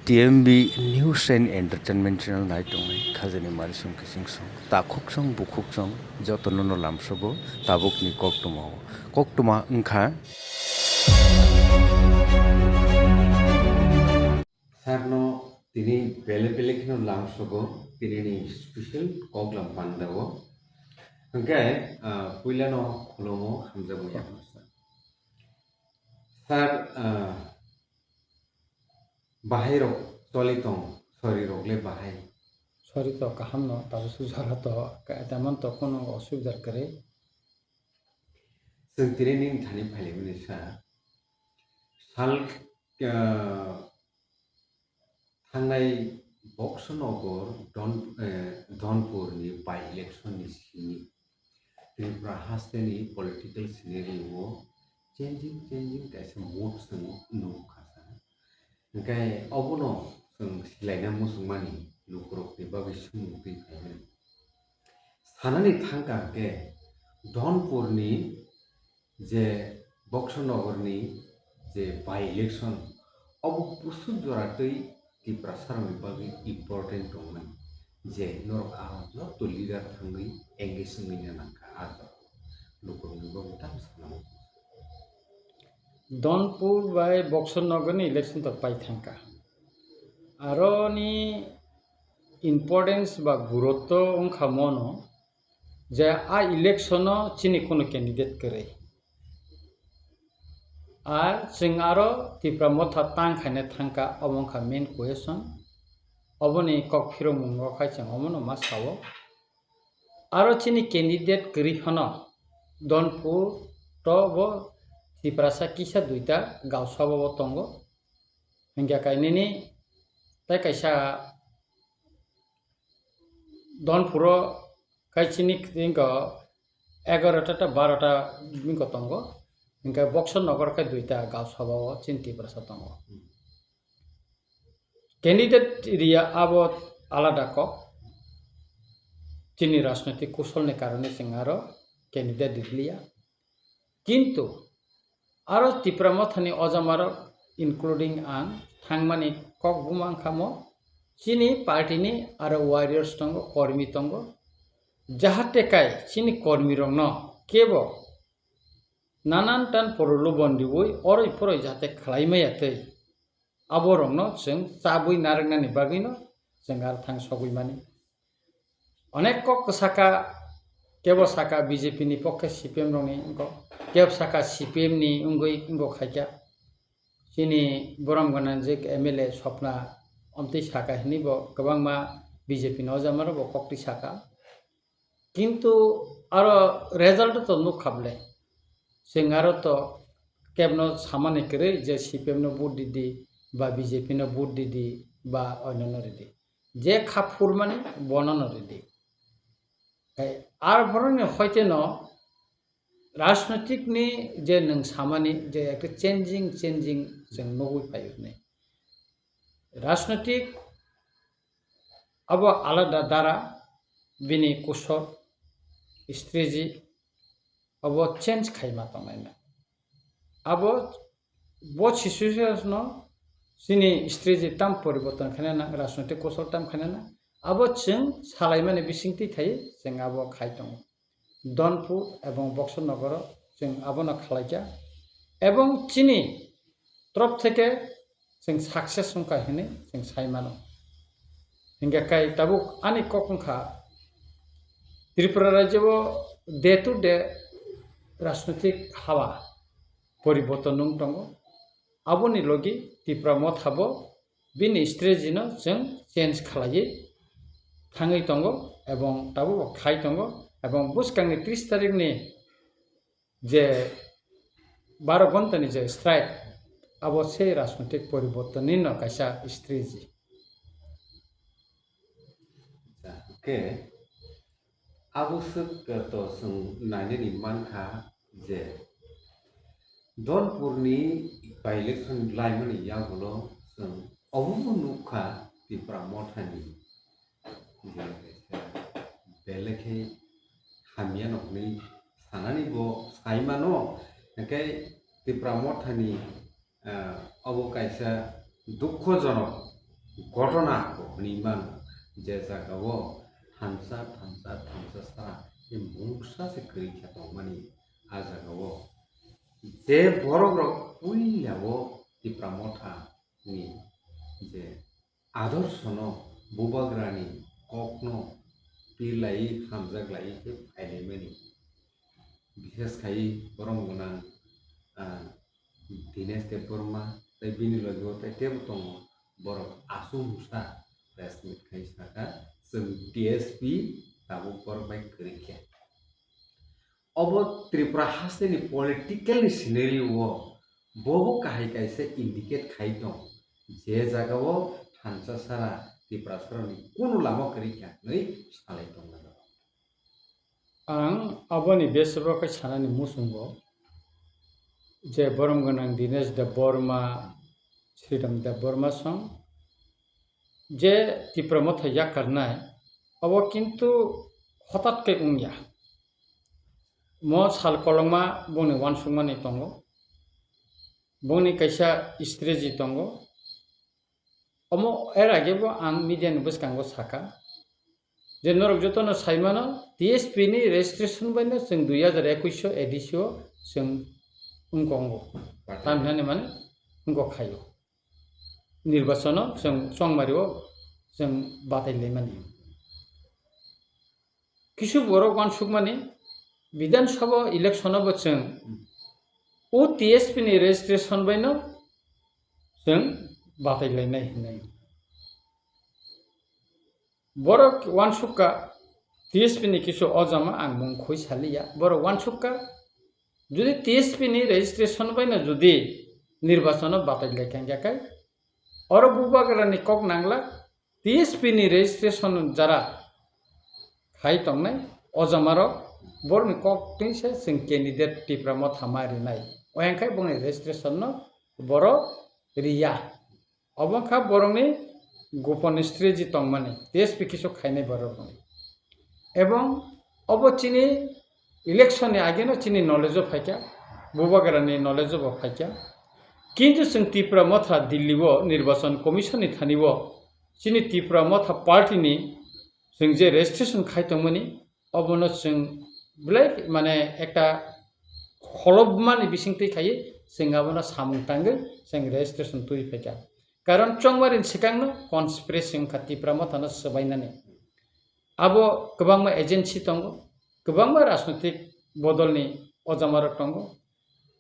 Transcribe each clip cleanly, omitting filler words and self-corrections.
TMB News and Entertainment Channel night only khazani marisung kising song takhuk song bukhuk song jotono no lamsogo tabukni koktuma engkha Sarno tini bele kino lamsogo tini ni special koklam pandago engkai puilano kholomo hamjabu ya sar bahiro tolitong sorry rogle bahai sorry to kaham no tabu sujara to ka teman to kono asubidar kare जों tini ning thani phaile mani sa sal थांनाय बक्सनगर धनपुरनि bye इलेक्शननि सिंनि Tripura हास्टेनि political scenario changing कायसे मुड जों नुखासा ओंखाय अबनो जों सिलायना मुसुमानि नुखरकनि बागै सोंमुखै खायनो सानानि थांगा के धनपुरनि जे बक्सनगरनि जे by election अब पुसु जरातै त्रिपुरा सारनि बागै इम्पोर्टेन्ट दंमोन जे नरक आहाजो तो लिडार थांगै एंगेजमेन्ट नांखा आजा लोकनि बागै ताम सानाव donpur by boxer nagar ni election to pai thangka aro ni importance ba guruto ongkha mono je a election no chini kono candidate kare আর जों आरो त्रिपुरा मथा तां खायनो थांका अबंखा मेन क्वेश्चन अबनि कक फिरो मुंगो खायचों अमनो मा सावो आरो चिनि कैंडिडेट करि हनो धनपुर तो बो त्रिपुरा सा किसा दुइटा गावसाबो तंगो हिंगा कायनेनि ताय कायसा धनपुरो कायचिनि थिंको 11टा 12टा बिंको तंगो इनका बक्सर नगर का दुईटा गाँव सभा चिंती प्रसाद कैंडिडेट एरिया अब आलादा क चिनी राजनैतिक कौशल ने कारण सिंगारो कैंडिडेट दिखलिया किंतु आरो त्रिपुरा मथानी अजमारो इंक्लूडिंग आं थांगमानी कक बुमां खामो चिनी पार्टी नि आरो वारियर्स तंगो कर्मी तंगो जाहाते काय चिनी कर्मी रंग न केबो नानान टान परलो बन्दिवै अरै फरै जाते खलायमायातै आबरंनो जों चाबुइ नारंनानि बागैनो जों आर थां सगैमानि अनेक कक साका केबो साका बीजेपी नि पक्ष सीपीएम रंनि इंको केब साका सीपीएम नि उंगै इंगो खायका चिनि बरमगना जे MLA सपना अमति साका हिनिबो गोबांमा बीजेपी न जामारो बो कक्ति साका किंतु आरो रिजल्ट तो नुखाबले सिंगारो तो केबनो सामान्य करे जे सीपीएम नो भोट दिदी बा बीजेपी नो भोट दिदी बा अन्य रिदी जे खाफुर माने बनन रिदी आर भरने हयते न राजनैतिक नि जे नों सामान्य जे एक चेंजिंग जों नगै पायो ने राजनैतिक अब आलादा दारा बिनि कुसर स्ट्रेटेजी अब चेंज खाइमा तंगाइना अब बो सिचुएशन सिनि स्ट्रेटेजी ताम परिवर्तन खाना राजनैतिक कौशल ताम खाना अब जों सालायमाने बिसिंथि थायो जों अब खाइ दं धनपुर एवं बक्सर नगर जों आबनो खालायजा एवं चिनि तरफ थेके जों सक्सेस संखा हिने जों साइमानो हिंगा काय ताबुक आनि कखंखा त्रिपुरा राज्यबो डे टू डे राजनैतिक हावा परिवर्तन दङ आबोनि लगी त्रिपुरा मथाबो बिनि स्ट्रेटेजिनो जों चेंज खालायै थाङै दङ एवं ताबो खाइ दङ एवं बुसकांनि 30 तारिखनि जे 12 घन्टानि जे स्ट्राइक अब से राजनैतिक परिवर्तननि न कायसा स्ट्रेटेजी ओके आवश्यक तो जों नायनायनि मानखा जे धनपुरनि बाय इलेक्शन लाइमोन यागुलो जों अबुमु नुखा त्रिपुरा मथानि बेलेखे हामिया नखनि सानानि बो साइमानो ओंखाय त्रिपुरा मथानि अब कायसा दुखजनक ঘটনা নিমান যে জায়গাও থানসা থানসা থানসা সারা এই মুংসা সে করিখা দं মানি আ জায়গাও যে বড় বড় উইলাও টিপ্রা মথা নি যে আদর্শন বুবাগ্রানি কখনো পিলাই হামজাগলাই ফাইলাইমানি বিশেষ খাই বরং গোনাं दिनेश देबबर्मा ताई बिनि लोगोआव ताई टेबो दङ बर' आसु मुसा प्रेस मिट खाई साका जों टीएसपी दाबो बरबाय गैखे अब त्रिपुरा हास्टेनि पलिटिकल सिनेरियो बबो काहाय कायसे इंडिकेट खाई दं जे जागाव थानसा सारा त्रिपुरा सरनि कुनु लामा गैखे नै सालाय दं आं अबनि बेसबखै सानानि मुसुंगो जे बरम गोनां दिनेश देबबर्मा श्रीराम देबबर्मा सं जे त्रिपुरा मथा याकारनाय अब किन्तु हठाৎ के उंया म साल कलमा बनि वानसुंमानि दंगो बनि कैसा स्ट्रेटेजी दंगो अमो एर आगेबो आं मिडियानि बसकांगो साका जे नरक जतन साइमानो टीएसपी नि रेजिस्ट्रेशन बायनो जों 2021 एडिसियो जों उंगंगो तामनाने माने उंगो खायो निर्वाचन जों संमारियो जों बातायले माने किछु बर' वानसुकमानि विधानसभा इलेक्शन जों ओ टीएसपी नि रेजिस्ट्रेशन बायनो जों बातायलायनाय होननाय बर' वानसुका टीएसपी नि किछु अजामा आं मुंखौ सालिया बर' वानसुका जुदि टीएसपी नि रेजिस्ट्रेशन बायनो जुदि निर्वाचन बातायलायखांगाखाय और बुबाग्रानि कक नांगला टीएसपी नि रेजिस्ट्रेशन जारा खाय तंनाय अजामारो बरनि कक टिंसे जों कैंडिडेट टिप्रा मथा मारिनाय ओयांखाय बंनि रेजिस्ट्रेशन न बर' रिया अबंखा बरनि गोपन स्ट्रेटेजी तंमाने टीएसपी किछु खायनाय बर एवं अब चिनी इलेक्शन आगे न चिनी नॉलेज ऑफ फाइका बुबाग्रानि नॉलेज ऑफ फाइका किन्तु जों त्रिपुरा मथा दिल्लीव निर्वाचन कमिशन थानिव चिनी त्रिपुरा मथा पार्टी नि जों जे रेजिस्ट्रेशन खायतमनि अबनो जों ब्लैक माने एकटा खलबमानि बिसिंथि खायो जों आबनो सामुं तांगो जों रेजिस्ट्रेशन तुइ फाइका कारण चंमारिन सिकांनो कन्सपिरेसी त्रिपुरा मथानो सबायनानै आबो गोबां एजेन्सि दङ गोबां राजनैतिक बदलनि अजामार दङ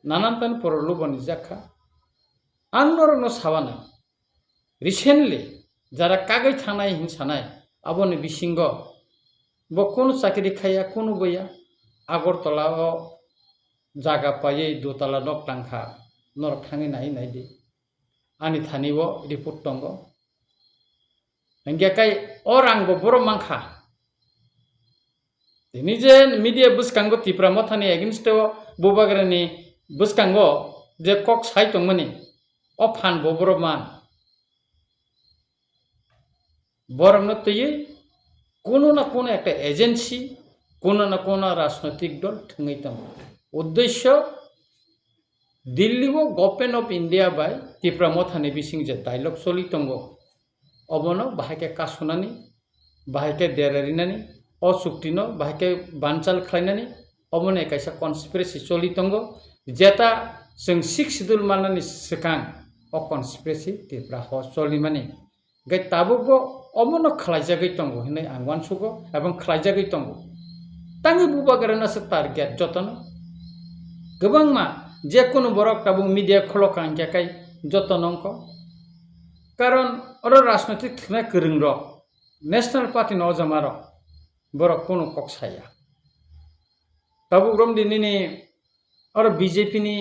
नानानतान परलु बनि जाखा आं नरनो साबानो रिसेंटली जारा कागै थानाय हिंसानाय आबोनि बिसिंग ब कोनो चाकरी खाया कोनो बया आगरतलाव जागा पायै दुतला नक टांखा नरक थाङै नाय नायदि आनि थानिव रिपोर्ट दङ नंगेखाय और आंबो बर' मांखा दिनै जे मिडिया बुसकांगो त्रिपुरा मथानि एगेन्स्ट बुबाग्रानि बुसकांगो जे कक साइ दंमोनि अ फान बर' मान बरमनो तयै कोनो ना कोनो একটা एजेन्सि कोनो ना कोनो राजनैतिक दल थङै दं उद्देश्य Delhi government of India by Tripura मथानि बिसिं जे डायलग चलि दङ अबनो बाहायके कासुनानि बाहायके देरारिनानि अचुक्तिनो बाहायके बानचाल खालायनानि अबनो कायसा कन्सपिरेसी चलि दङ जेता जों 6 शिड्यूल माननानि सिगां अ कन्सपिरेसी त्रिपुरा ह चलि माने गै ताबो अबनो खालायजागै दङ होननाय आं वानसुगो एबं खालायजागै दङ तांनि बुबाग्रानासो टारगेट जतन गोबां मा जे कोनो बरक ताबु मीडिया खलकांखाय जतन अंक कारण और राजनैतिक थना गोरों र नेशनल पार्टी न अजामार बर कोनो कक्साया ताबु ग्रम दिननि और बीजेपी नि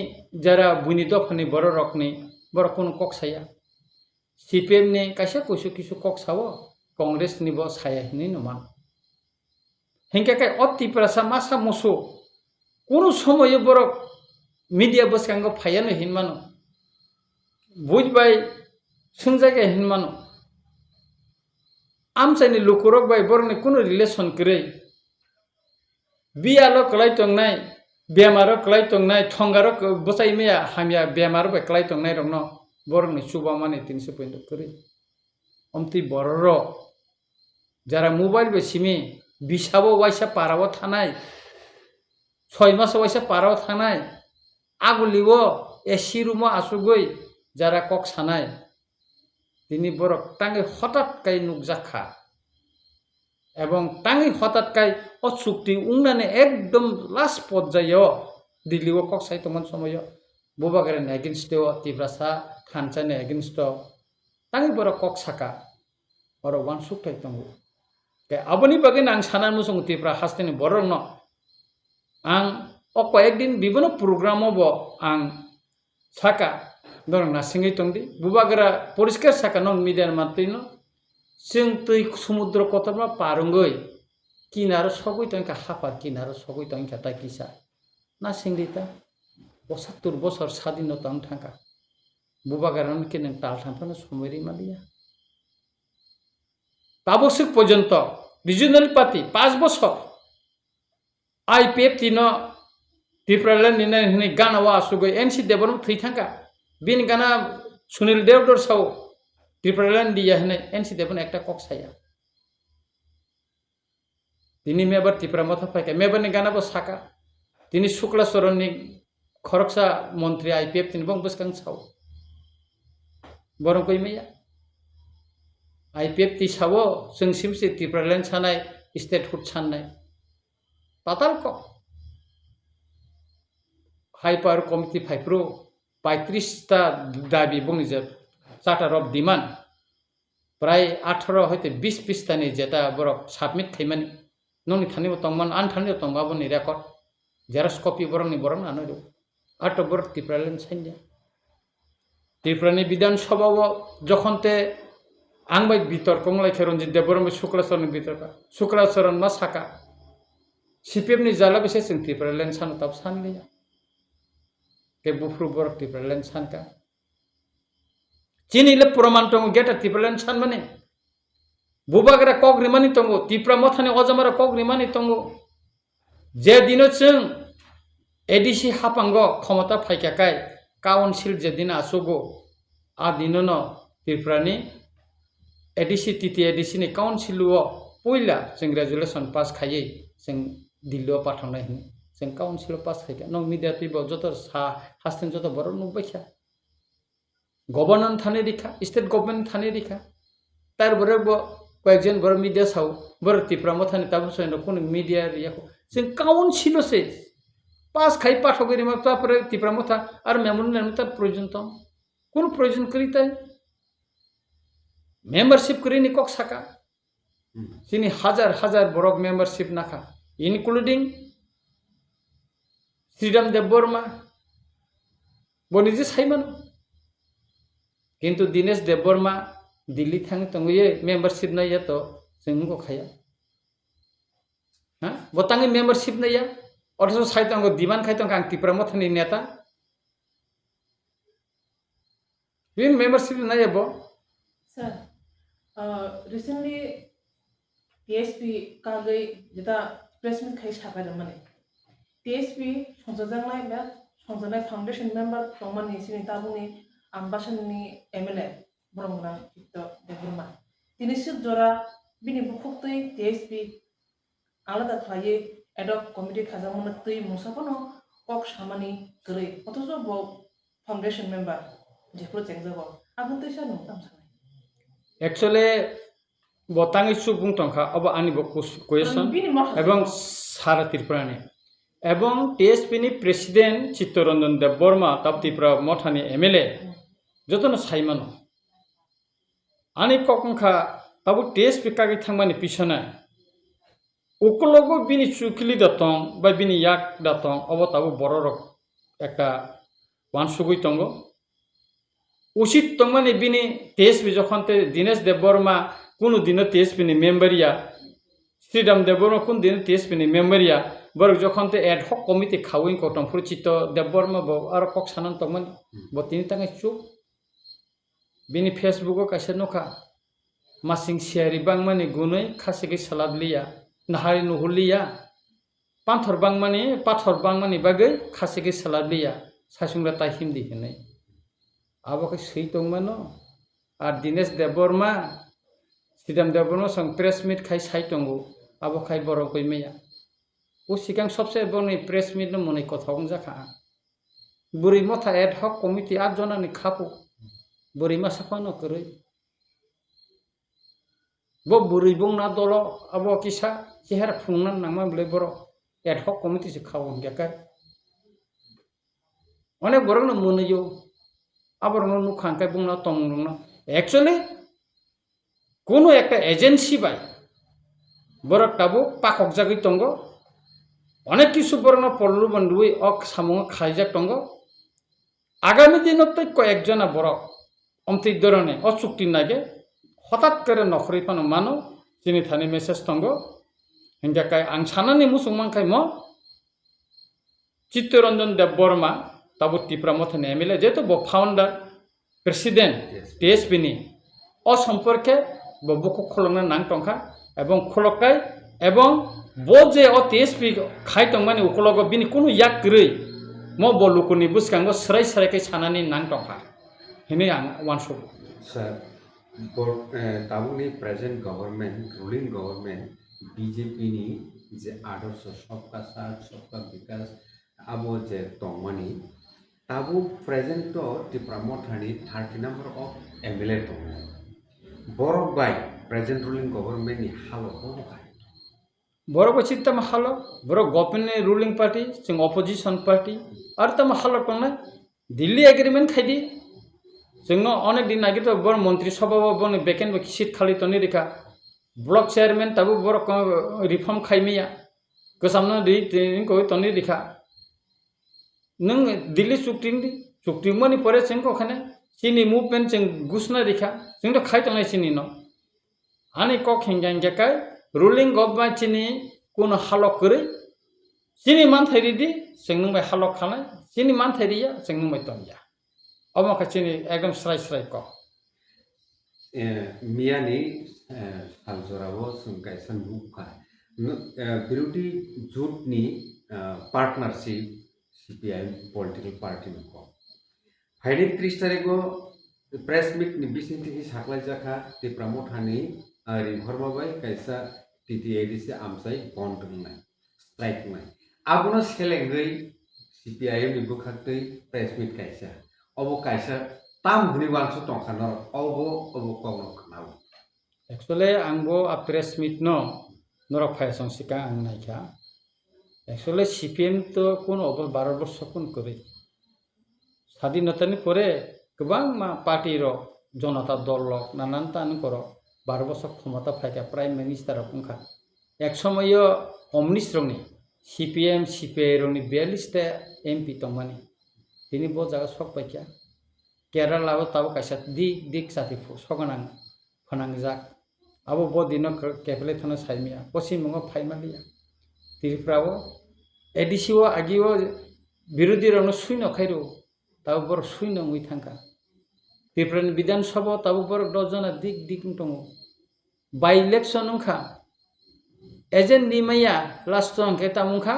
जरा बुनि दफनि बर रकनि बर कोनो कक्साया सीपीएम नि कायसा कुसु किसु कक्सावो कांग्रेस नि ब साया हिनि नमा हेंकाय अतिप्रासा मासा मोसो कोनो समय बर मीडिया बसकांगो फायानो हिनमानो बुझबाय सुंजागे हिनमानो आमचाइनि लुकुरक बाय बरनि कोनो रिलेशन करे बियालो कलाय तंनाय बेमारो कलाय तंनाय थंगारो बसाइमेया हामिया बेमारो बे कलाय तंनाय रंनो बरनि सुबा माने 300 पॉइंट करे अमती बररो जरा मोबाइल बेसिमी बिसाबो वाइसा पाराव थानाय 6 मास वाइसा पाराव थानाय आगुलिवो एसि रुमो आसुगै जरा कक सानाय दिनी बरक तांगे हठात काई नुकजाखा एवं तांगे हठात काई अचुक्ति उंगनाने एकदम लास्ट पद्जायो दिल्लीवो कक साइतमन समयो बुबागरेन एगेंस्ट तिब्रासा खानचाने एगेंस्ट तांगे बरक कक साका और वन सुक्ताय तंगो के आबनि बागै आं साना मुसुं तिब्रा हास्तेनि बरनो आं अको एकदिन बिबनो प्रोग्रामावबो आं साका दरं नासिङै तंदि बुबागरा परिष्कार साका नं मिडियार मात्रिनो जों तै समुद्र कतरमा पारुंगै किनारो सगै तंका हाफार किनारो सगै तंका ताकिसा ना सिंलिता ৭৫ বছর স্বাধীনতা थांका बुबागरान के नों ताल थांफानो समयरि मालिया ताबसुक पर्यन्त रिजनल पार्टी 5 বছর आईपीएफ तिनो त्रिपुराland नि गानावा आसुगै एनसी देबरम थै थांका बिन गाना सुनील देवदर साव त्रिपुराland दिया हने एनसी देबन एकटा कक्साया तिनी मेबर त्रिपुरा मथा फायका मेबरनि गानाबो साका तिनी शुक्लाचरणनि खरकसा मंत्री आईपीएफ तिनी बं बसकां साव बरं कइमैया आईपीएफ ती सावो जों सिमसे त्रिपुराland सानाय स्टेटहुड साननाय तातालको हाई पावर कमिटी फाइप्रो 35टा दाबी बुंनिजोब चार्टार अफ डिमांड प्राय 18 हयतो 20 पृष्ठानि जेटा बरक सबमिट खाइमानि नोंनि थानिबो तंमान आन थानिबो तंगाबोनि रेकर्ड जेरक्स कपि बरंनि बरं आनो आटो बर त्रिपुराland साइनया त्रिपुरानि विधान सभाव जखनते आंबाय बितर्क लाइखे रंजित देबबर्मा शुक्लाचरण बितर्क शुक्लाचरण मा साका सीपीएमनि जाला बेसे जों त्रिपुराland सानो ताब सानलिया के बुफ्रु बर त्रिपुराland सानका चिनिले प्रमाण दङ गेटा त्रिपुराland सान माने बुबागरा कग्रिमानि दङ त्रिपुरा मथानि अजमारा कग्रिमानि दङ जे दिनो जों एडीसी हापांगो क्षमता फायकाकाय काउन्सिल जे दिन आसुगो आ दिननो त्रिपुरानि एडीसी टीटी एडीसी नि काउन्सिलुओ पहिला जों रेजुलेशन पास खायै जों दिल्लीआव पाठांनाय हने जों काउन्सिल पास खायका नं मिडिया टिबो जत सा हास्तेन जत बर नुबायखा गभर्नर थाने रिखा स्टेट गभर्नमेंट थाने रिखा तार बरबो कयेकजन बर मिडिया साव बर त्रिपुरा मथानि ताबसयनो कोन मिडिया रियाखौ जों काउन्सिलसे पास खाइ पाठगरि मा तापर त्रिपुरा मथा आर मेमोन नेमता प्रयोजन त कोन प्रयोजन करिताय मेंबरशिप करिनि कक साका सिनि हजार हजार बरक मेंबरशिप नाखा इंक्लूडिंग श्रीराम देबबर्मा बनिजे साइमन किंतु दिनेश देबबर्मा दिल्ली थांग तंगये मेंबरशिप नाया तो जोंखौ खाया हां बतांगे मेंबरशिप नाया अथस साइतंगो डिमांड खायतंग आं त्रिपुरा मथानि नेता बिन मेंबरशिप नाया बो सर रिसेंटली टीएसपी कागै जेता प्रेसमेंट खाइ साबाय माने टीएसपी संजाजांनाय बा संजानाय फाउंडेशन मेंबर तंमानि सिनि ताबुनि आम्बासननि एमएलए ब्रह्मनाम चित्त देबबर्मा तिनिसु जरा बिनि बुखुक्तै टीएसपी आलादा खायै एडक कमिटी खाजामोन तै मुसाफनो कक सामानि गरै अथस ब फाउंडेशन मेंबर जेखौ जेंजाबो आबुन तैसा नुताम सानाय एक्चुअली बतांगै सुबुं तंखा अब आनि क्वेश्चन एवं सारा त्रिपुरानि एवं टीएसपी नि प्रेसिडेंट चित्तरंजन देबबर्मा तब त्रिपुरा मथानि एमएलए जतन साइमानो आनि ककंखा तब टीएसपी कागै थांमानि पिछना उकलगो बिनि चुकिलि दतं बा बिनि याक दतं अब तब बररक एकटा वानसुगै तंगो उचित तंमानि बिनि टीएसपी जखनते दिनेश देबबर्मा कुनु दिन टीएसपी नि मेम्बरिया श्रीराम देबबर्मा कुनु दिन टीएसपी नि मेम्बरिया बर जखनते एडहक कमिटी खावै कटं फुरचित देबबर्मा ब आरो कक सानन तंमन बतिनि तांगै चु बिनि फेसबुको कासे नखा मासिं सियारि बांमानि गुनै खासिगै सलाबलिया नाहारि नुहुलिया पाथर बांमानि बागै खासिगै सलाबलिया सासुंग्रा ताहिमदि हनै आबोखै सैतंमानो आर Dinesh Debbarma Sidam Debbarma sang press meet khai sai tongo abo khai borok koi meya o sikang sobse boni press meet no monai kothong jakha buri motha ad hoc committee 8 jona ni khapo buri ma saphano koroi bo buri bong na dolo abo kisa chehara phungnan nangma bole boro ad hoc committee se khawon gakai onek borok no monayo abor no nukhan kai bong na tong na actually কোনো একটা agency by বড় টাবু পাকক জাগি টঙ্গ অনেক কিছু বড় পড়লু বন্ধুই অক সামুং খাইজাক টঙ্গ আগামী দিনত কয়েকজনা বড় অমতি ধরনে অচুক্তি নাগে হঠাৎ করে নখরি পানো মানো যিনি থানি মেসেজ টঙ্গ হিংগাকাই আং সানানি মুসুংমানখাই ম চিত্তরঞ্জন দেববর্মা তাবু ত্রিপুরা মথনি MLA যেহেতু ফাউন্ডার প্রেসিডেন্ট TSP নি অ সম্পর্কে ববুকো খলংনা নাং টংখা এবং খলকাই এবং বো যে অ TSP খাই টংমানি উকলগ বিনি কোনো ইয়াক গ্রৈ ম বলুকুনি বুসকাঙ্গ সরাই সরাইকে সানানি নাং টংখা হিনি আং ওয়ানসব স্যার তাবুনি present government ruling government BJP ni যে আদর্শ সবকা সাথ সবকা বিকাশ আবো যে টংমানি তাবু প্রেজেন্ট তো ত্রিপুরা মথানি 30 নাম্বার অফ MLA টং borok bai present ruling government ni halo bono kai borok chitta ma halo borok government ruling party sing opposition party ar ta ma halo tong na Delhi agreement khaidi singno onek din age to bor mantri sabha bon beken ba kisit khali toni rekha block chairman tabu borok reform khaimiya kosamno di tin ko toni rekha nung Delhi chukti mani pore sing ko khane chini movement sing gusna rekha sing to khai tongai chini no ani ko khingang jakai ruling government chini kono halok kore chini man thairi di sing nung bai halok khana chini man thairi ya sing nung bai tonja amo kha chini ekdom srai ko miyani salsorabo sungkai san bukka biroti jutni partnership CPI political party ko Haidi 30 tariko press meet ni bisni tiki saklai jaka Tripura মথানি রিভর্মা বাই কাইসা TTADC আমসাই বন্ধ নাই strike নাই আবুনো সেলেঙ্গই CPIM ni bukhaktei press meet kaisa obo kaisa tam huni wansu tongkhano obo kongno khnau actually angbo a press meet no norok phaisong sika ang naikha actually CPM to kono obo 12 বছর কোন করে স্বাধীনতানি পরে গোবাং মা party র জনতা দল lock নানানতা আনি কর 12 বছর ক্ষমতা ফাইকা প্রাইম মিনিস্টার অংখা এক সময় কমিউনিস্ট রংনি CPM CPI রংনি 42 টা MP তংমানি তিনি ব জায়গা সক পাইকা কেরালা তাও কাইসা দিক সাথে সগনাং ফনাংজাক আবো ব দিন কেপলে থানা সাইমিয়া পশ্চিমবঙ্গ ফাইমালিয়া ত্রিপুরাও এডিসিও আগিও বিরোধী রং সুইন খাইরো তাও বড় সুইন মুই থাঙ্কা ত্রিপুরানি বিধানসভা তাও বড় দজনা দিক দङ বাই ইলেকশন ওংখা এজেন্ট নিমাইয়া লাস্ট অংকে তামুখা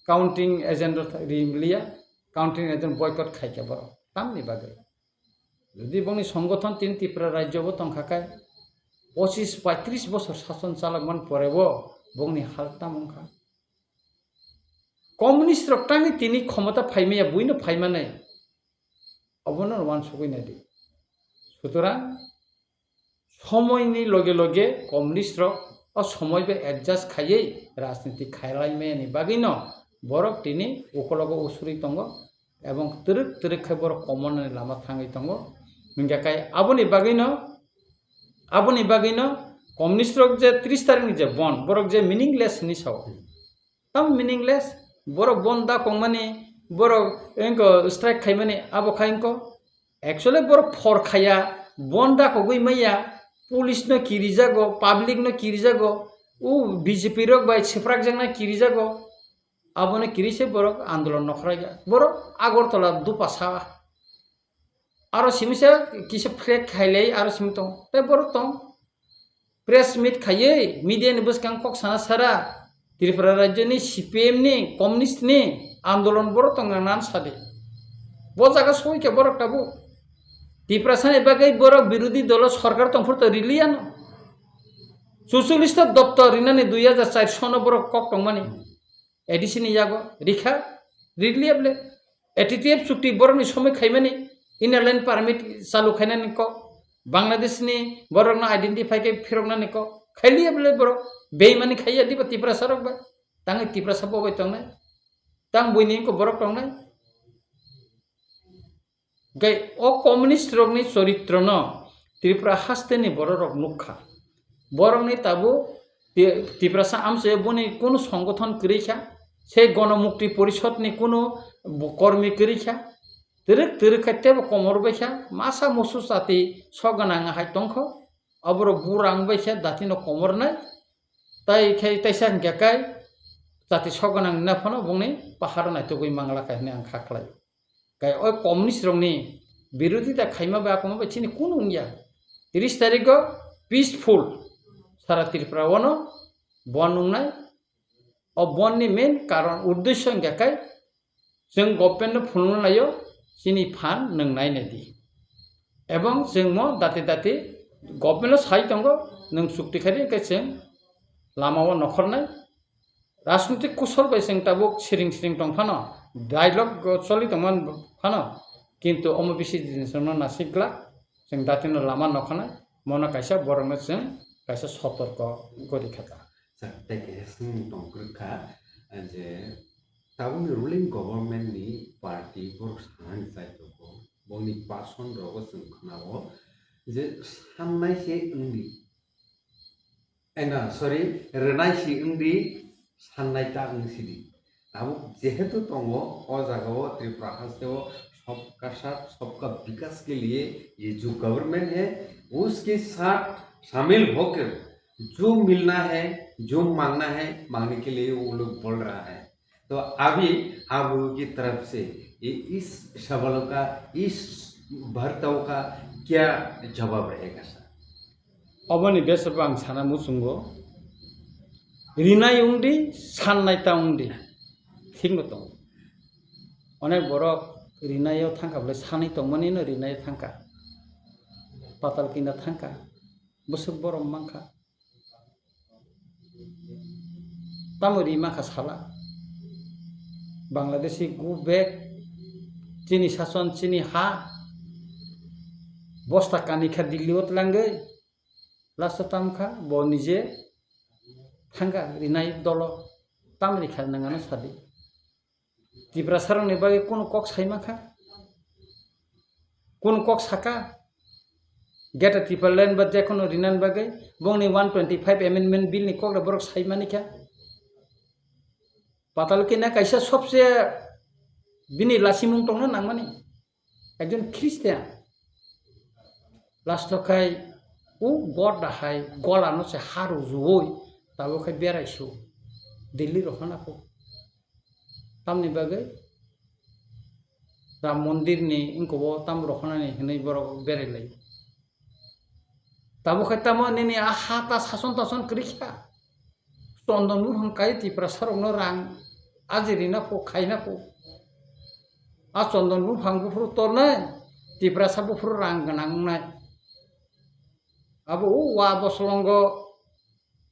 কাউন্টিং এজেন্ট রিমলিয়া কাউন্টিং এজেন্ট বয়কট খাইকে বড় তামনি বাগে যদি বংনি সংগঠন তিন ত্রিপুরা রাজ্যব তংখাকায় 25-35 বছর শাসন চালাকমান পরেব বংনি হালতাম ওংখা কমিউনিস্ট রক্তাঙ্গি তিনি ক্ষমতা ফাইমাইয়া বুইনো ফাইমানাই অবনর ওয়ান সগৈনাই দি সুতরাং সময়নি লগে লগে কমিউনিস্ট রক ও সময়বে এডজাস্ট খাইয়েই রাজনীতি খাইলাইমায়ানি বাগিন বরক তিনি ওকলগ উসুরি দङ এবং তৃক খাই বড় কমনানি লামা থাঙै দङ মিঙ্গাকাই আবনি বাগিন কমিউনিস্ট রক যে 30 তারিখনি যে বন বরক যে মিনিংলেস নিসাও তাম মিনিংলেস বড় বন দা কংমানি বড় এঙ্কো স্ট্রাইক খাইমানি আবো খাইঙ্কো एक्चुअली बड़ फर खाया बंदा को गई मैया पुलिस न किरी जागो पब्लिक न किरी जागो उ बीजेपी रक बाय छिफ्राक जंगना किरी जागो आबने किरी से बड़ आंदोलन नखराया बड़ आगरतला दुपासा आरो सिमिसे किसे फ्लेग खाइलै आरो सिमतो ते बड़ तम प्रेस मीट खायै मीडिया नि बसकां कक साना सारा त्रिपुरा राज्य नि CPM नि कम्युनिस्ट नि आंदोलन बड़ तंगा नान सादे बो जागा सय के बड़ टाबु Tiprasan ebagai borok birudi dolo sarkar tongfur to rilian. 44 daftar rinani 2004 sono borok kok tongmani. Edisini jago rikha riliable. ATTF চুক্তি বরংনি সময় খাইমানি ইনারল্যান্ড পারমিট চালু খাইনানি ক বাংলাদেশনি বরংনা আইডেন্টিফাই কে ফিরংনানি ক খাইলিয়াবলে বরক বেইমানি খাইয়া দিবা তিপ্রা সরক বা তাঙ্গে তিপ্রা সাবো বাই তংনাই তাং বইনি ক বরক তংনাই গাই ও কমিউনিস্ট রগনি চরিত্র ন ত্রিপুরা হাস্তেনি বড় রক নুখা বরংনি তাবো ত্রিপুরা সা আমসে বনি কোন সংগঠন করিখা সেই গণমুক্তি পরিষদনি কোনো কর্মী করিখা তিরক তিরখাইতে কমর বাইখা মাসা মসু সাথে সগানাং হাই তংখ অবর বুরাং বাইখা দাতিনো কমর নাই তাই খাই তাইসা গেকাই জাতি সগানাং না ফনো বংনি পাহাড় নাই তো গই মাংলা খাইনে আং খাখলাই গাই ওই কমিউনিস্ট রংনি বিরোধিতা খাইমা বা কমা বাইছিনি কোন উংয়া 30 তারিখ পিসফুল সারা ত্রিপুরা ওনো বন উংনাই और बननि मेन कारण उद्देश्य गैकाय जों गभर्नमेंट फुलनायो सिनि फान नंनाय नेदि एवं जों म दाते दाते गभर्नमेंट साइ दंगो नों सुक्ति खारि जों लामाव नखरनाय राजनीतिक कुशल बाय जों ताबो सिरिं सिरिं दंफानो डायलग चलि दंमोन फानो किन्तु अमबिसि जिनिसनो नासिग्ला जों दातेनो लामा नखनाय मना कायसा बरंनो जों कायसा सतर्क गरि खाता Tekesing tongkrika je tabun ruling government ni party por sang sai to ko boni person rogo sung khnao je samnai se ungdi sorry renai si ungdi sannai ta ungsidi abo jehetu tongo o jagao tripura hasteo सबका साथ सबका विकास के लिए ये जो government है उसके साथ शामिल होकर जो मिलना है जो मांगना है मांगने के लिए वो लोग बोल रहा है तो अभी आप लोगों की तरफ से इस सवालों का इस वार्ताओं का क्या जवाब रहेगा सर अबनि बेसबां साना मुसुंगो रिनाय उंडी साननायता उंडी थिंग दं अनेक बरक रिनायाव थांखाब्ला सानै दंमोननो रिनाय थांखा पाताल किना थांखा बोसोर बरम मांखा तामरी माखा साला बांग्लादेशी गु बेग चीनी शासन चीनी हा बस्ता कानिखा दिल्लीवत लांगै लास्ट तामखा बनिजे थांगा रिनाय दल तामरी खा नंगानो सादि तिब्रा सारंनि बागे कोन कक साइमाखा कोन कक साका गेटा टिपारलैंड बा जेखोनो रिनान बागे बंनि 125 अमेंडमेंट बिल नि कक बरक साइमानिखा पाताल के ना कैसा सबसे बिनी लासिमुं तंगना नांगमानि एकजन ख्रिस्टियान लास्ट खाय उ गड दाहाय गलानो से हारु जुवै ताबो खाय बेरायसु दिल्ली रखनाखौ तामनि बागै राम मंदिर नि इनखौबो ताम रखनानि हनै बरक बेरायलाय ताबो खाय तामो निनि हाता सासन तासन करिखा चन्दन हंकाय तिप्रा सारंनो रां आजिरिना फो खायना फो आ चन्दन फांगुफुर तोरने तिप्रा साबुफुर रां गनांनाय आबो वा बसलंग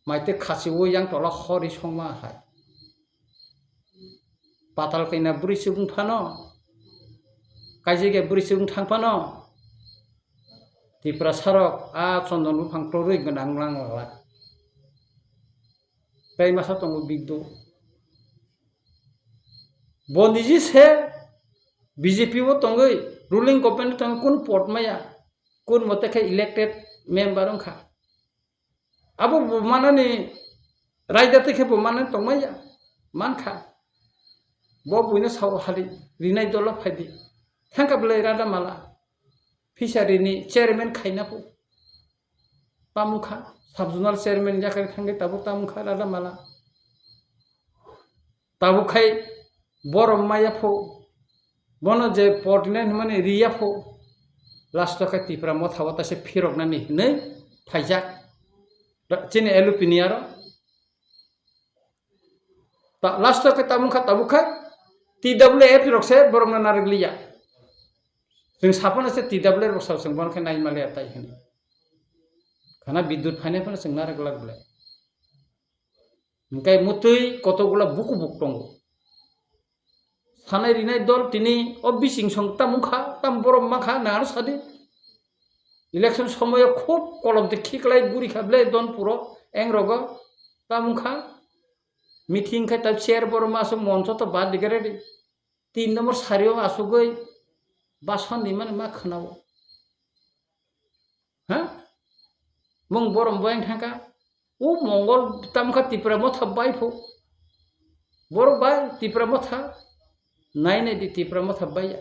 माइते खासिवो yang तला हरि संमा हाय पाताल कैना बुरि सुबुं फानो कायजेगे बुरि सुबुं थांफानो तिप्रा सारक आ चन्दन फांक्टरै गनांलांला Kay masa tunggu bidu, bondiji se BJP wo tunggu ruling government tunggu kun port maya, kun mote kay elected member ongka. Abo mana ni raja te kay mana tunggu maya, man ka. Bo buina sawo hari rinai dolok hadi, tangka belai rada mala, fishery ni chairman kay na po, tamuka. Subzonal chairman jakar thange tabu tamu khala mala tabu khai borom maya pho bono je portine mane riya pho last ka tipra mothawata se phirok nani nei phaijak chini elupiniaro ta last ka tamu kha tabu khai TWF rok se borom na nargliya जों साफाना से TWR बक्साव जों बनखाय नाय मालाया ताइ होनो खाना बिद्युत फायनायफोर जों नारेग लागले ओंखाय मुतै कतगुला बुकु बुक दं सानाय रिनाय दल तिनि बिसिं सं तामुखा ताम बरम माखा नार सादि इलेक्शन समय खूब कलमते खिकलाय गुरि खाबले दनपुरो एंग्रग तामुखा मीटिंग खाय तब शेयर बरम आसो मंच तो बाद दिगरे 3 नंबर सारियाव आसुगै बासन निमान मा खोनाव हा मं बरम बायन थांका ओ मंगल तामुखा तिप्रा मथा बायफो बर बाय तिप्रा मथा नायने दि तिप्रा मथा बाया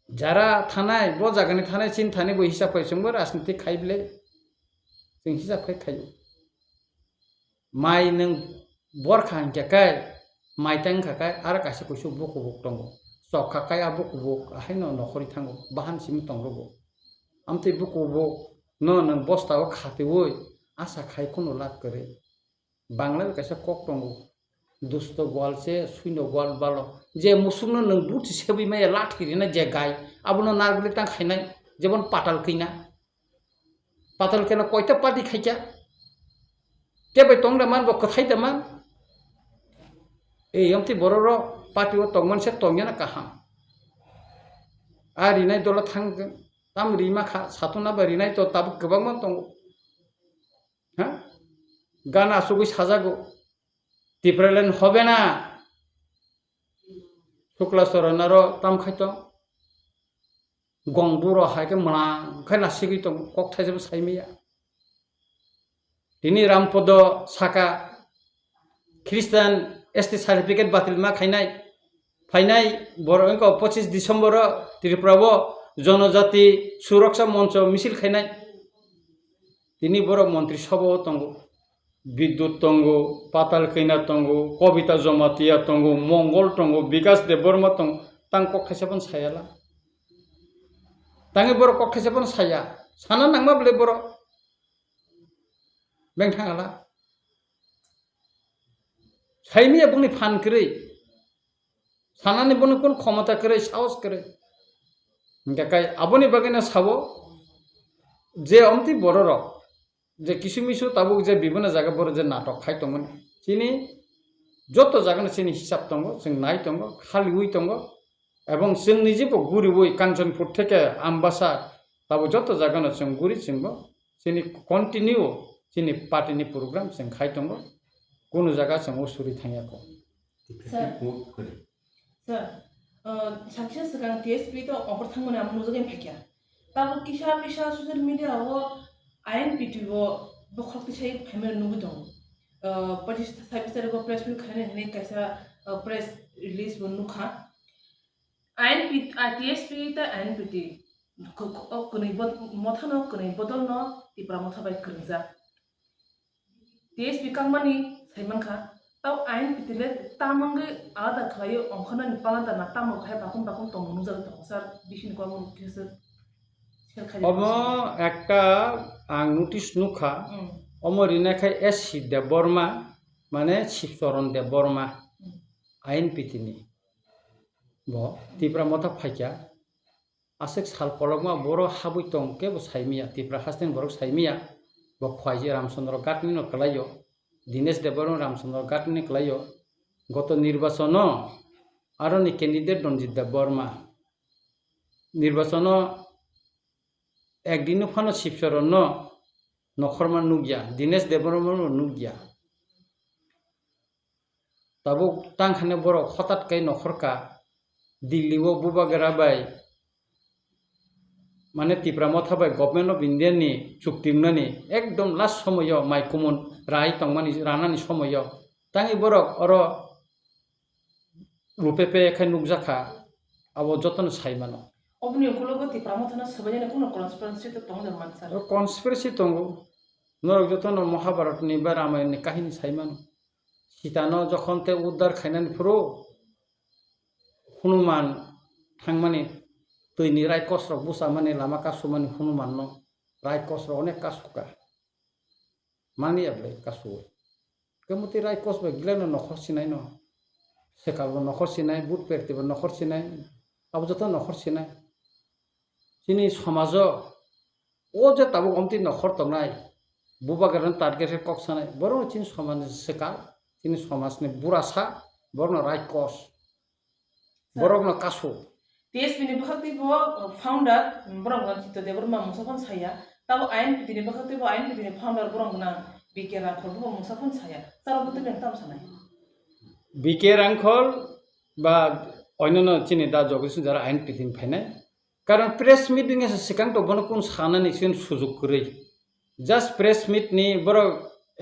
जारा थानाय ब जागानि थानाय सिन थानाय बो हिसाब फैसंबो राजनीति खायबले जों हिसाब खायो माइ नों बरखा हंखाय माइ तां खाय आरो कासे कुसु बुकु बुक दंगो सक खाय आ बुकु बुक आहाय न नखरि थांगो बाहान सिम तंगो आमते बुकु बुक न नों बस्ताव खातेवै आशा खाय कोनो लाग करे बांला कासे कक दंगो दुस्त गोवाल से शून्य गोवाल बालो जे मुसुमनो नों बुथि सेबै माय लाठी रिना जे गाय आबनो नारगुले तां खायनाय जेबन पाताल कइना कयता पार्टी खायचा केबे तंगदा मान ब कथाय दमान ए यमति बररो पार्टी व तंगमान से तंगना काहा आ रिनाय दला थांगोन ताम रिमा खा सातुना बा रिनाय तो ताब गोबांमान दंगो हा गाना सुगै साजागो तिफ्रायलेन হবে না শুক্লা সরনার তাম খাইতো গংবুর হাইকে মনা খাই নাসিগৈ তো কক থাইজেব সাইমিয়া তিনি রামপদ সাকা খ্রিস্টাन एसटी सार्टिफिकेट बातिल मा खाइनाय फाइनाय बरंक 25 डिसेम्बर त्रिपुराव जनजाति सुरक्षा मंच मिছিল खाइनाय তিনি বড় মন্ত্রী সভা তঙ্গো विद्युत तंगो पाताल कैना तंगो कविता जमातिया तंगो मंगल तंगो विकास देबबर्मा तंगो तां कक्कासेबन सायाला तांगे बर कक्कासेबन साया साना नांमा बले बर बें थांगाला साइमिया बुंनि फान करे सानानि बन कोन क्षमता करे साहस करे गाकाय आबनि बागैना सावो जे अमति बरर जे किसुमिसु ताबुक जे विभिन्न जागा बर जे नाटक खाय तंगन चिनि जत जागानो चिनि हिसाब तंगो जों नाय तंगो खालिउइ तंगो एवं जों निजेबो गुरिबुइ कांचनपुर थेके आमबासा ताबो जत जागानो जों गुरि जोंबो चिनि कन्टिन्यू चिनि पार्टीनि प्रोग्राम जों खाय तंगो कोनो जागा जों उसुरि थांयाखौ सर साक्सेस सिगां टीएसपी तो अफर थांमोना मुजोगै फायखिया ताबो किसा पिसा ससियेल मीडिया हो आयन पीटीओ बखरति छै फाइमे नुगु दं 25 तारिख को प्रेस मिट खाने ने कैसा प्रेस रिलीज बनुखा आयन पी टीएसपी ता आयन पीटी कोनै मथानो कोनै बदल न तिप्रा मथा बाय करजा टीएसपी कांगमानि साइमानखा ताव आयन पीटीले तामंगे आदा खायो अंखना निपाला ता नातामो खाय बाकुन बाकुन तंगनु जागा सर बिसिन को आमो केसे अब একটা आं नोटिस नुखा अमरिनाखाय एससी देबबर्मा माने शिवचरण देबबर्मा आयन पीटीनि ब तिप्रा मथा फाइका आसेक साल कलमा बर हाबुइ तं केबो साइमिया तिप्रा हास्तेन बर साइमिया ब खवाइजे रामचंद्र गाटनि न कलायो दिनेश देबबर्मा रामचंद्र गाटनि कलायो गत निर्वाचन आरोनि कैंडिडेट रंजित देबबर्मा निर्वाचन एकदिन फानो शिवचरण नखरमा नुगिया दिनेश देबबर्मा नुगिया ताबो तांखाने बर हठात कै नखरका दिल्ली वो बुबा गेराबाय माने Tipra Motha by government of India नि चुक्तिमनानि एकदम लास्ट समय माइकुमन राय तंगमानि रानानि समय तांगि बर अर रुपेपे खै नुगजाखा अब जतन साइमानो अपनी ओकलोगो तिप्रा मथाना सबैजना कुन कन्स्पिरेसी त तंग मान सर कन्स्पिरेसी तंगो नरक जतन महाभारत नि बा रामायण नि काहिनी साइमानो सीतानो जखन ते उद्धार खाइनानि फुरो हनुमान थांमानि दैनि राय कसर बुसा माने लामा कासुमानि हनुमान न राय कसर अनेक कासुका मानि आबले कासु केमति राय कसबा गिलानो नखर सिनाय न सेकाबो नखर सिनाय बुट पेरतिबो नखर सिनाय abo joto nokhor sinai chini somajo o je tabuk omti nokhor tongnai bubagarn target kok sanai borong chin somaj sekal chini somajni burasa borno raikos borokno kasu TSP ni bakti bo founder borong Ranjit Debbarma musafan saya tabo ain pitini bakti bo ain pitini founder borong na bikera khorbo musafan saya sara butu nang tam sanai বিকেরাংখল বা অন্যান্য চিনি দা জগিসুন যারা আইন পিথিন ফাইনাই কারণ press meeting এসে সিকাং তো বন কোন সানানি সিন সুযোগ করি জাস্ট প্রেস মিট নি বড়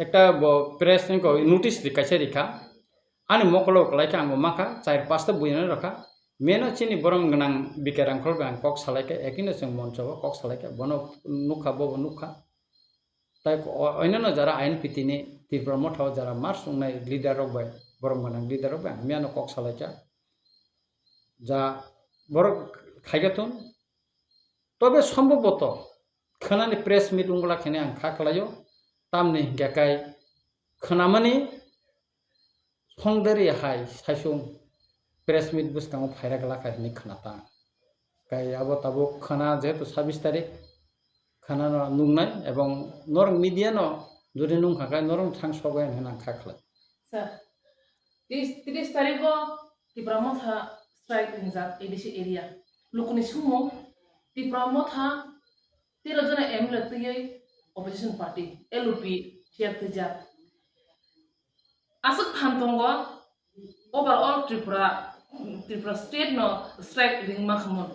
একটা প্রেস নি কো নোটিস দি কাছে রেখা আনি মকলো কলাইকা আঙ্গো মাখা চার পাঁচটা বইনে রাখা মেনো চিনি বরং গনাং বিকেরাংখল বাং কক সালাইকা একিনো जों মঞ্চব কক সালাইকা বন নুখা বব নুখা তাই অন্যান্য যারা আইন পিতিনি তীব্র মঠাও যারা মার সুংনাই leader রকবাই borong manang leader ba miano kok salaika ja borok khaigatun tobe সম্ভবত khanani press meet ungla khene ang khaklayo tamni gakai khanamani songdari hai saisung press meet buskang phaira gala khai khanata kai abo tabo khana jehetu 26 tarik khana nungnai ebong norong media no jodi nung khakai norong thang sogai hena khakla sir 30 tarik ko Kiriya Mothani strike rinjak edisi area lukuni sumo Kiriya Mothani 13 jana MLA tiyai opposition party LUP chair tija asuk phantongo overall Tripura state no strike ringma khamon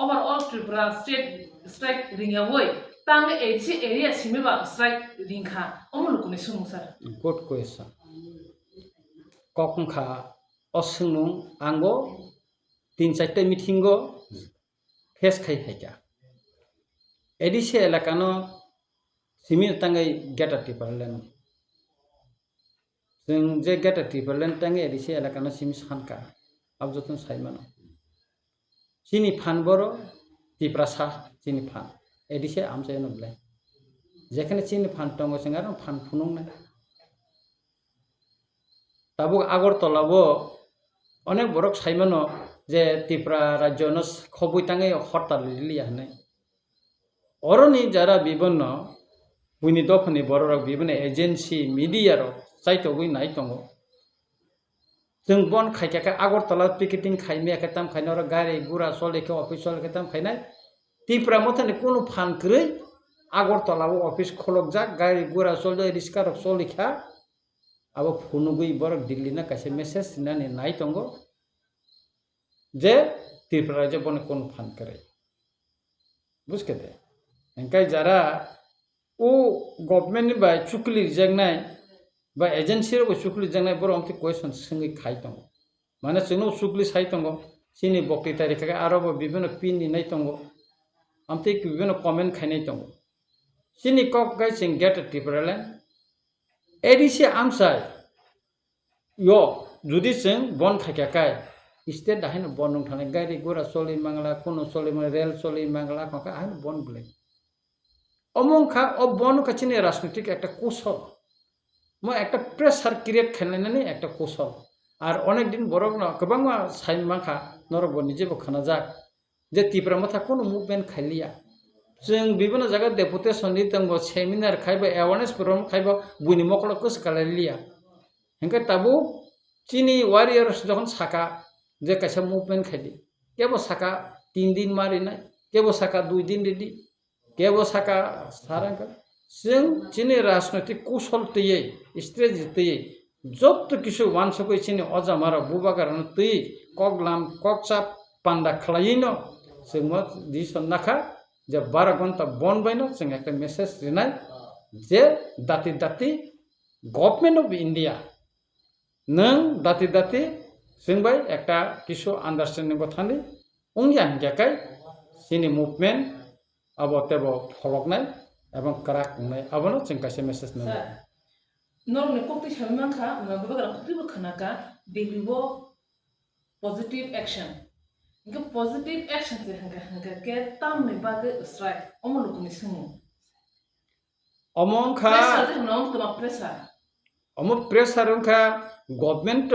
overall Tripura state strike ringawoi tang edisi area simiba strike ringkha omo lukuni sumo sir good question kokungkha osunung ango 3-4 meeting go face khai haika edise elakano simi tangai geta tiparlen जों जे geta tiparlen tangai edise elakano simi sanka abjotun saimano sini phan boro tiprasa sini phan edise amse no blai যেখানে sini phan tongo singaro phan phunung na তাবুক আগরতলাবো অনেক বড় সাইমানো যে ত্রিপুরা রাজ্য খবই তাঙে হরতাল Lilia নাই অরনি যারা বিভিন্ন বুনি দফনি বড় বিভিন্ন এজেন্সি মিডিয়ার চাইতো বই নাই দङ जों बन खायखाय আগরতলা পিকেটিং খাইমে খেতাম খাইনর গাড়ি গুড়া চলেকে অফিস চলেকে তাম খাইনাই ত্রিপুরা মথানি কোনো ফান করে আগরতলাবো অফিস খলক যাক গাড়ি গুড়া চলে রিস্কার চলেখা abo phunugui borok Delhi na kaise message sinani nai tongo je Tripura je bone kon fan kare buskete enkai jara o government ni bai chukli jengnai ba agency ro chukli jengnai boro amti question singi khai tongo mane chino chukli sai tongo sini bokti tarikha aro bibino pin ni nai tongo amti bibino comment khainai tongo sini kok gai sing get Tripura land edisi amsai yo judi sing bon khakakai state dahin bon nong thane gari gora soli mangla kono soli ma rail soli mangla kaka ahin bon bule omong kha o bon kachini রাজনৈতিক একটা কৌশল mo একটা pressure create খাইনানি একটা কৌশল আর অনেক দিন বড় না গোবাংমা সাইন মাখা নরব নিজেবো খানা যাক যে ত্রিপুরা মথা কোন মুভমেন্ট খাইলিয়া जों বিভিন্ন জায়গা ডেপুটেশন नि तंगो सेमिनार खाइबा अवेयरनेस प्रोग्राम खाइबा बुनि मकल कस कालालिया हेंके ताबु चिनी वारियर्स जखन साका जे कैसे मुभमेंट खाइदि केबो साका 3 दिन मारिनाय केबो साका 2 दिन रेडी केबो साका सारांका जों चिनी राजनैतिक कौशल तयै स्ट्रेटेजी तयै जत किछु वानसकै चिनी अजामारा बुबागारन तयै कगलाम ककचाप पान्डा खलायिनो जों म दिसन नाखा যে 12 ঘন্টা বন বাইনো जों একটা মেসেজ দিনাই যে দাতি দাতি গভর্নমেন্ট অফ ইন্ডিয়া নং দাতি দাতি जों বাই একটা কিছু আন্ডারস্ট্যান্ডিং কথানি উংয়া হিংকাই সিনি মুভমেন্ট আবতেব ফলকনাই এবং কারাক নাই আবনো जों কাছে মেসেজ নাই নরনে kokতি সামিমাখা বাবাগারা kokতিবো খানাকা দেবিবো পজিটিভ অ্যাকশন ఇంకా positive action se hangga ke tam ni baga strike omolukuni sumu omong kha pressure je nom tuma pressure अमो प्रेसार उनका गवर्नमेंट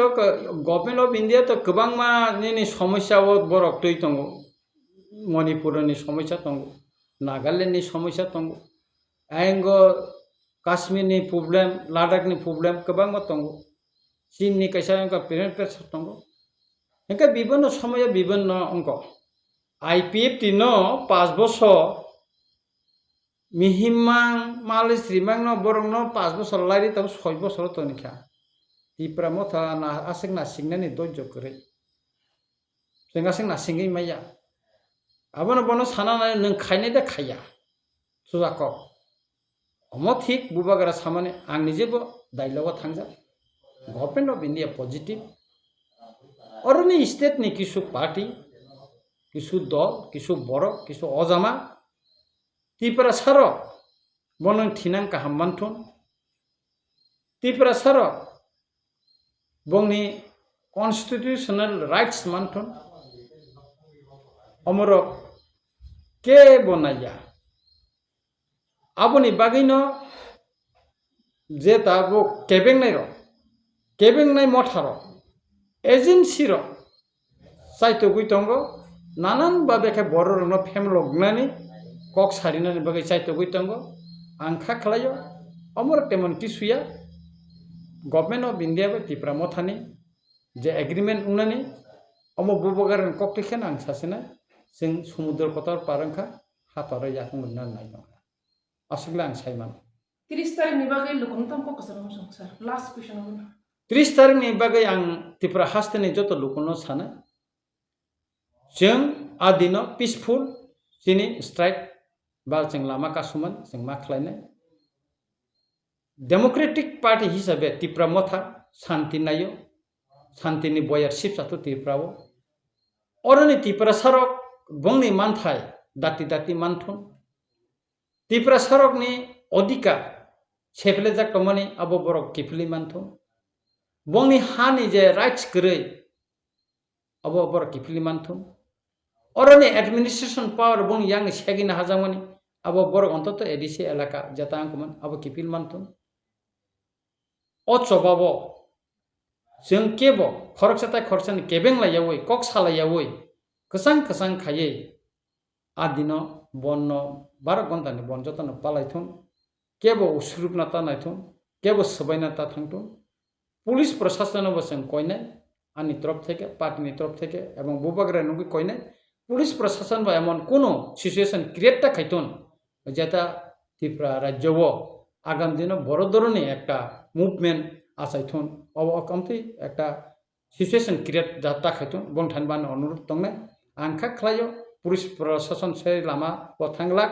ऑफ इंडिया तो गोबांमा नि समस्या बरक तै दंगो मणिपुरनि समस्या दंगो नागालैंडनि समस्या दंगो आयंगो काश्मीरनि प्रॉब्लेम लद्दाखनि प्रॉब्लेम गोबांमा दंगो चीननि कैसा उनका प्रेसार दंगो इनका विभिन्न समय विभिन्न अंक IPF तीनो 5 बছর मिहिमां मालिस रिमां न बरं न 5 बছর लारि तब 6 बছর तो निखा तिप्रा मथा ना आसेक ना सिंगनानि दज्य करे जोंगासें ना सिंगै माया आबनो बनो साना नों खायनाय दे खाया सुजाक अमो थिक बुबागारा सामाने आंनि जेबो डायलगा थांजा गवर्नमेंट ऑफ इंडिया पॉजिटिव अरनि स्टेट नि किसु पार्टी किसु दल किसु बरक किसु अजामा तिप्रा सारो बनो थिनां काहाम मानथुन तिप्रा सारो बंनि कन्स्टिट्यूशनल राइट्स मानथुन अमरो के बनाया आबोनि बागैनो जे ताबो केबेंनाय मथारो एजेंसी रो साइतो गुइतंगो नानान बाबेखे बररनो फेमलगनानि कक सारिनानि बागै साइतो गुइतंगो आंखा खलायो अमर तेमन किसुया गवर्नमेंट ऑफ इंडिया बे तिप्रा मथानि जे एग्रीमेंट उनानि अमो बुबगारन ककटिखेन आं सासेना जों समुद्र कतार पारंखा हातरे याखं मोनना नाय दं असगला आं सायमान 30 तारिखनि बागै लुकुनताम ककसर सर लास्ट क्वेश्चन होगोन 30 तारिखनि बागै आं तिप्रा हास्तेनि जत लुकुनो सानो जों आदिनो पीसफुल जिनि स्ट्राइक बा जों लामा कासुमान जों मा खालायनाय डेमोक्रेटिक पार्टी हिसाबै तिप्रा मथा शान्ति नायो शान्तिनि बयार सिपसाथ तिप्राओ अरनि तिप्रा सरक बंनि मानथाय दाति दाति मानथुन तिप्रा सरकनि अधिकार सेफले जाक्टमानि आबो बरक किफिलि मानथुन बंनि हानि जे राइट्स गरै आबो बरक किफिलि मानथुन अरनि एडमिनिस्ट्रेशन पावर बंनि यांग सेगिना हाजामानि आबो बरक अंतत एडिसि एलाका जतांगमन आबो किफिल मानथुन अचबाबो जों केबो खरकसाताय खरसानि केबें लायावै कक सालायावै कसां खायै आदिनो बन्न 12 घन्टानि बन जतन पालायथुन केबो उसुरुपना तानायथुन केबो सबायना ता थांथुन पुलिस प्रशासनबो जों कयनाय आंनि तरफ থেকে पार्टीनि तरफ থেকে এবং बुबाग्रा नुगि कयनाय पुलिस प्रशासन बा एमन कोनो सिचुएशन क्रिएट ता खायथुन जेता तिप्रा राज्यव आगाम दिनो बड़ धरনের একটা মুভমেন্ট आसायथुन अकमति একটা सिचुएशन क्रिएट जाता खायथुन बंथानबान अनुरोध दंनाय आंखा खलायो पुलिस प्रशासन से लामा थांलाक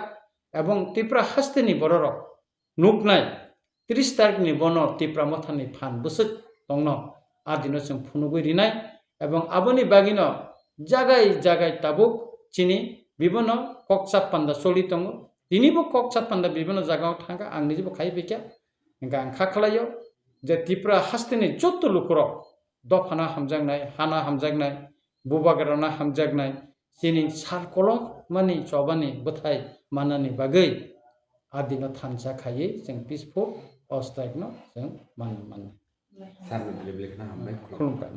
एवं तिप्रा हास्तेनि बरर नुकनाय 30 तारिखनि बनो तिप्रा मथानि फान बुसुक दंनो आदिनो जों फुनुगै रिनाय एवं आबोनि बागिनो जागाय ताबुक चिनि विभिन्न ककसाप पान्दा चलि दङ दिनिबो ककसाप पान्दा विभिन्न जागायाव थांगा आंनि जेबो खाय बेखिया आंखा खलायो जे तिप्रा हास्तेनि जत्त लुखर दफाना हामजांनाय हाना हामजांनाय बुबागाराना हामजांनाय जिनि सारकल मानि चबानि बथाय मानानि बागै आदिनो थानसा खायै जों पीसफुल अस्ट्राइकनो जों मान सारनि लेभेलखौ हामबाय खुलुमबाय